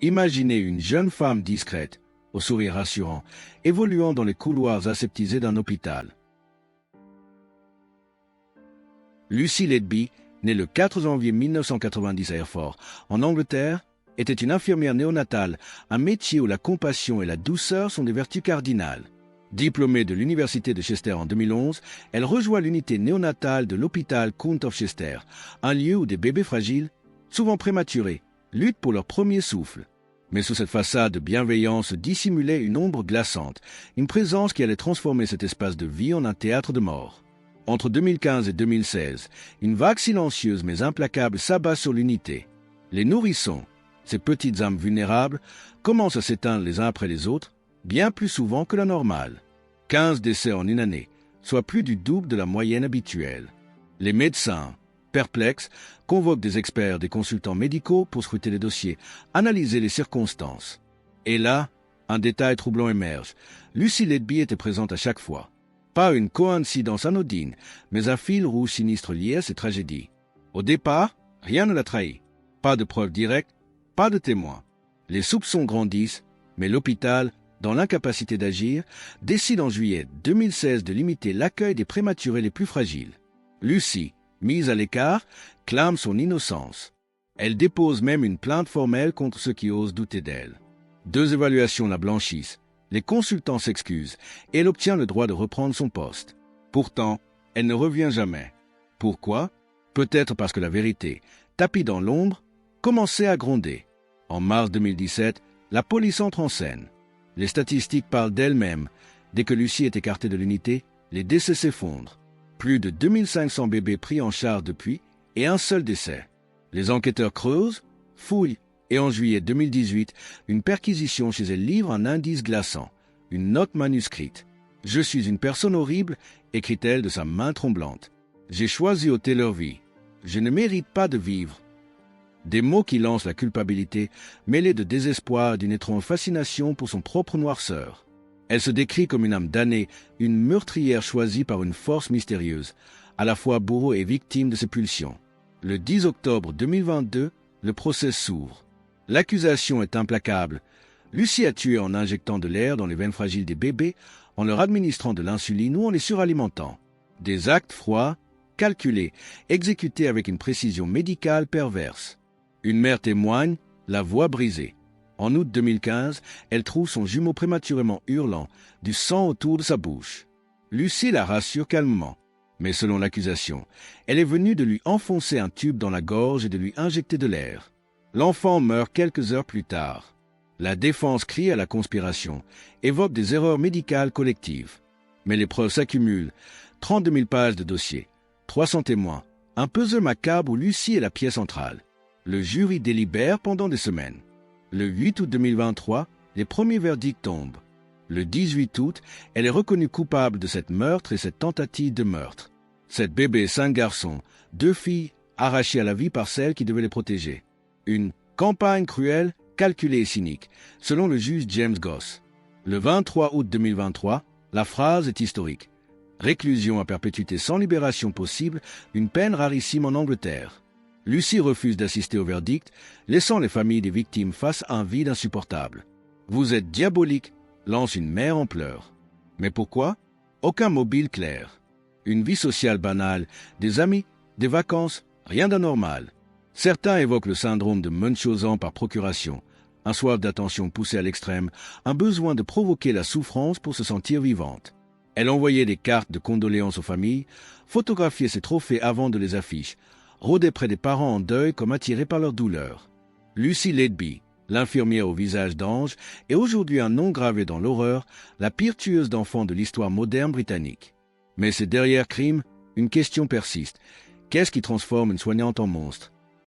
Imaginez une jeune femme discrète, au sourire rassurant, évoluant dans les couloirs aseptisés d'un hôpital. Lucy Letby, née le 4 janvier 1990 à Hereford, en Angleterre, était une infirmière néonatale, un métier où la compassion et la douceur sont des vertus cardinales. Diplômée de l'Université de Chester en 2011, elle rejoint l'unité néonatale de l'hôpital County of Chester, un lieu où des bébés fragiles, souvent prématurés, luttent pour leur premier souffle. Mais sous cette façade de bienveillance dissimulait une ombre glaçante, une présence qui allait transformer cet espace de vie en un théâtre de mort. Entre 2015 et 2016, une vague silencieuse mais implacable s'abat sur l'unité. Les nourrissons, ces petites âmes vulnérables, commencent à s'éteindre les uns après les autres, bien plus souvent que la normale. 15 décès en une année, soit plus du double de la moyenne habituelle. Les médecins, perplexes, convoquent des experts, des consultants médicaux pour scruter les dossiers, analyser les circonstances. Et là, un détail troublant émerge. Lucy Letby était présente à chaque fois. Pas une coïncidence anodine, mais un fil rouge sinistre lié à ces tragédies. Au départ, rien ne l'a trahi. Pas de preuves directes, pas de témoins. Les soupçons grandissent, mais l'hôpital, dans l'incapacité d'agir, décide en juillet 2016 de limiter l'accueil des prématurés les plus fragiles. Lucy, mise à l'écart, clame son innocence. Elle dépose même une plainte formelle contre ceux qui osent douter d'elle. 2 évaluations la blanchissent. Les consultants s'excusent et elle obtient le droit de reprendre son poste. Pourtant, elle ne revient jamais. Pourquoi? Peut-être parce que la vérité, tapie dans l'ombre, commençait à gronder. En mars 2017, la police entre en scène. Les statistiques parlent d'elles-mêmes. Dès que Lucy est écartée de l'unité, les décès s'effondrent. Plus de 2500 bébés pris en charge depuis et un seul décès. Les enquêteurs creusent, fouillent et en juillet 2018, une perquisition chez elle livre un indice glaçant, une note manuscrite. « Je suis une personne horrible », écrit-elle de sa main tremblante. « J'ai choisi ôter leur vie. Je ne mérite pas de vivre. » Des mots qui lancent la culpabilité, mêlés de désespoir et d'une étrange fascination pour son propre noirceur. Elle se décrit comme une âme damnée, une meurtrière choisie par une force mystérieuse, à la fois bourreau et victime de ses pulsions. Le 10 octobre 2022, le procès s'ouvre. L'accusation est implacable. Lucy a tué en injectant de l'air dans les veines fragiles des bébés, en leur administrant de l'insuline ou en les suralimentant. Des actes froids, calculés, exécutés avec une précision médicale perverse. Une mère témoigne, la voix brisée. En août 2015, elle trouve son jumeau prématurément hurlant, du sang autour de sa bouche. Lucy la rassure calmement. Mais selon l'accusation, elle est venue de lui enfoncer un tube dans la gorge et de lui injecter de l'air. L'enfant meurt quelques heures plus tard. La défense crie à la conspiration, évoque des erreurs médicales collectives. Mais les preuves s'accumulent. 32 000 pages de dossier, 300 témoins, un puzzle macabre où Lucy est la pièce centrale. Le jury délibère pendant des semaines. Le 8 août 2023, les premiers verdicts tombent. Le 18 août, elle est reconnue coupable de cette meurtre et cette tentative de meurtre. 7 bébés et 5 garçons, 2 filles arrachées à la vie par celle qui devait les protéger. Une campagne cruelle, calculée et cynique, selon le juge James Goss. Le 23 août 2023, la phrase est historique. Réclusion à perpétuité sans libération possible, une peine rarissime en Angleterre. Lucy refuse d'assister au verdict, laissant les familles des victimes face à un vide insupportable. « Vous êtes diabolique », lance une mère en pleurs. Mais pourquoi? Aucun mobile clair. Une vie sociale banale, des amis, des vacances, rien d'anormal. Certains évoquent le syndrome de Munchausen par procuration, un soif d'attention poussé à l'extrême, un besoin de provoquer la souffrance pour se sentir vivante. Elle envoyait des cartes de condoléances aux familles, photographiait ses trophées avant de les afficher, rôdait près des parents en deuil comme attirée par leur douleur. Lucy Letby, l'infirmière au visage d'ange, est aujourd'hui un nom gravé dans l'horreur, la pire tueuse d'enfants de l'histoire moderne britannique. Mais ces derrière crimes, une question persiste. Qu'est-ce qui transforme une soignante en monstre?